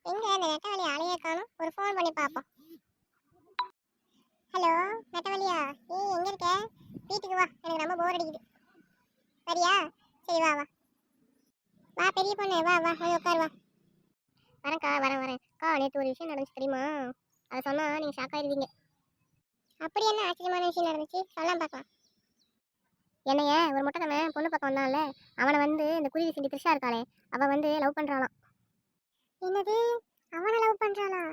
எங்க அந்த நெட்டவழி ஆளையே காணும். ஒரு ஃபோன் பண்ணி பார்ப்போம். ஹலோ நெட்டவழியா, எங்க இருக்க? வீட்டுக்கு வா, எனக்கு ரொம்ப போர் அடிக்குது. சரியா? சரி வா வா வா பெரிய பொண்ணு, வா வா வந்து உட்கார் வா. வரேன்க்கா, வரேன்க்கா. நேற்று ஒரு விஷயம் நடந்துச்சு தெரியுமா? அதை சொன்னா நீங்க ஷாக் ஆயிருவீங்க. அப்படி என்ன ஆச்சரியமான விஷயம் நடந்துச்சு? சொல்லலாம் பார்க்கலாம். என்னைய ஒரு முட்டைத்தவன் பொண்ணு பக்கம் வந்தான்ல, அவனை வந்து இந்த குருவி சிண்டி த்ரிஷா இருக்காளே, அவ வந்து லவ் பண்றாளாம். என்னது? அவனை லவ் பண்றாளா?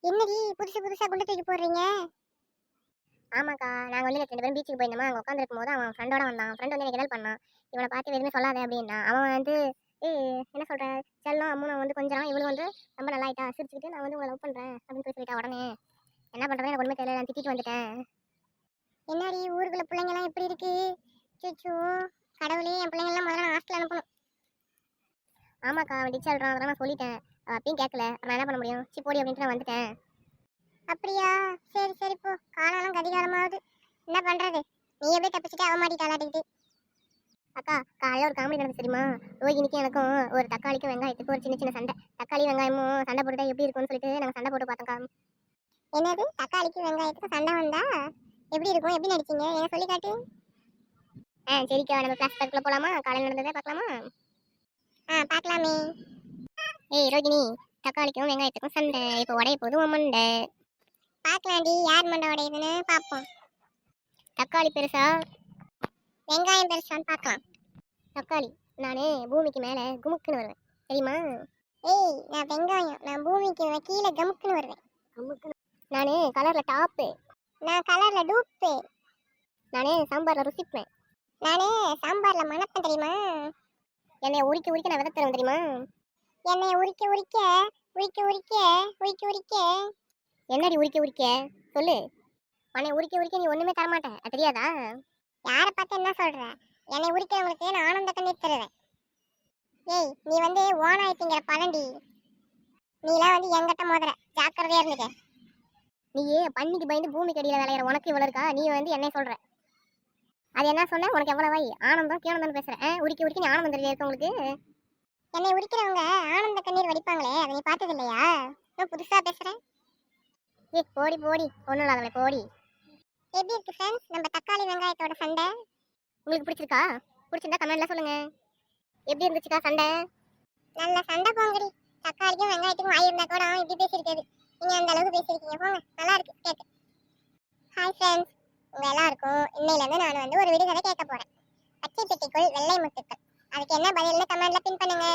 என்னடி புதுசா குண்டு தூக்கி போடுறீங்க? ஆமாக்கா, நாங்கள் வந்து 2 பேரும் பீச்சுக்கு போயிருந்தோமா, அங்கே உட்காந்துருக்கும் போது அவன் ஃப்ரெண்டோட வந்தான். ஃப்ரெண்ட் வந்து எனக்கு ஹெல்ப் பண்ணான். இவனை பார்த்து எதுவுமே சொல்லாத அப்படின்னா அவன் வந்து என்ன சொல்ற செல்லம் அம்மு நான் வந்து கொஞ்சம் இவளும் வந்து ரொம்ப நல்லா ஆயிட்டா சிரிச்சுக்கிட்டு நான் வந்து உங்களை லவ் பண்ணுறேன் அப்படின்னு சொல்லி சொல்லிட்டா. உடனே என்ன பண்ணுறது எனக்கு ஒன்றுமே தெரியல, நான் திட்டிட்டு வந்துட்டேன். என்னடி ஊருக்குள்ள பிள்ளைங்கலாம் எப்படி இருக்கு? சூச்சு கடவுளே, என் பிள்ளைங்கள்லாம் முதல்ல நான் ஹாஸ்டல் அனுப்பணும். ஆமாக்கா, அவன் டிச்சு சொல்கிறான், அதெல்லாம் நான் சொல்லிட்டேன். அப்பயும் கேட்கல, நான் என்ன பண்ண முடியும்? போடி அப்படின்ட்டு நான் வந்துட்டேன். அப்படியா? சரி சரி போ, காலம் கதிகாலமாவது என்ன பண்றது? நீ எப்படி தப்பிச்சுட்டு அவ மாட்டி தாளாட்டிக்கிட்டு. அக்கா, காலையில் ஒரு காமெடி நடந்து தெரியுமா? ரோஹினிக்கும் எனக்கும் ஒரு தக்காளிக்கும் வெங்காயத்துக்கு ஒரு சின்ன சண்டை. தக்காளி வெங்காயமும் சண்டை போட்டுட்டா எப்படி இருக்கும்னு சொல்லிட்டு நாங்கள் சண்டை போட்டு பார்த்தோம்க்கா. என்னது? தக்காளிக்கு வெங்காயத்துக்கு சண்டை வந்தா எப்படி இருக்கும்? எப்படி நடிச்சீங்க? எனக்கு சொல்லி காட்டு. சரிக்கா, நம்ம கிளாஸ் பார்க்கல போலாமா? காலையில் நடந்ததே பார்க்கலாமா? பார்க்கலாமே. ஏய் ரோஹினி, தக்காளிக்கும் வெங்காயத்துக்கும் சண்டை, இப்போ உடைய போதும் மண்டை. பார்க்கலாண்டி, யார் மண்டை உடையுதுன்னு பார்ப்போம். தக்காளி பெருசா வெங்காயம் பெருசான்னு பார்க்கலாம். தக்காளி, நான் பூமிக்கு மேலே குமுக்குன்னு வருவேன் தெரியுமா? ஏய் நான் வெங்காயம், நான் பூமிக்கு கீழே கமுக்குன்னு வருவேன். நான் கலரில் டாப்பு, நான் கலரில் டூப்பு. நான் சாம்பாரில் ருசிப்பேன், நான் சாம்பாரில் மணப்பேன் தெரியுமா? என்னை உரிக்க நான் வித தருவேன் தெரியுமா? என்னை உரிக்க என்னடி உரிக்க சொல்லு. உன்னை உரிக்க நீ ஒண்ணுமே தரமாட்டேன், அது தெரியாதா? யாரை பார்த்து என்ன சொல்ற? என்னை உரிக்கிறவங்களுக்கு நான் ஆனந்த கண்ணீர் தருவேன். ஏய் நீ வந்து ஓனாயிட்டிங்கிற பழண்டி, நீலாம் வந்து எங்கிட்ட மோதுற, ஜாக்கிரதையா இருந்துக்க. நீயே பண்ணிக்கு பயந்து பூமிக்கு அடியில் விளையாடுற உனக்கு இவ்வளோ இருக்கா? நீ வந்து என்ன சொல்ற? அது என்ன சொன்ன? உனக்கு எவ்வளோ வாய்? ஆனந்தம் கேனந்தம் பேசுறேன். உரிக்க நீ ஆனந்தம் தெரியல இருக்கவங்களுக்கு. என்னை உரிக்கிறவங்க ஆனந்த கண்ணீர் வடிப்பாங்களே, அதை நீ பார்த்தது இல்லையா? இன்னும் புதுசா பேசுறேன். போடி ஒன்றும் இல்லாதவளே போடி. எப்படி இருக்கு ஃப்ரெண்ட்ஸ் நம்ம தக்காளி வெங்காயத்தோட சண்டை? உங்களுக்கு பிடிச்சிருக்கா? பிடிச்சிருந்தா கமெண்ட்ல சொல்லுங்க. எப்படி இருந்துச்சுக்கா சண்டை? நல்ல சண்டை போங்கடி. தக்காளிக்கும் வெங்காயத்துக்கும் வாய் இருந்தா கூட இப்படி பேசியிருக்காது, நீங்க அந்த அளவுக்கு பேசியிருக்கீங்க. போங்க, நல்லா இருக்கு கேட்க. ஹாய் ஃப்ரெண்ட்ஸ், உங்க எல்லாருக்கும் இன்னையிலேருந்து நான் வந்து ஒரு விடுகதை கேட்க போறேன். பச்சை பெட்டிக்குள் வெள்ளை முத்துக்கள், அதுக்கு என்ன பதில்னு கமெண்ட்ல பின் பண்ணுங்க.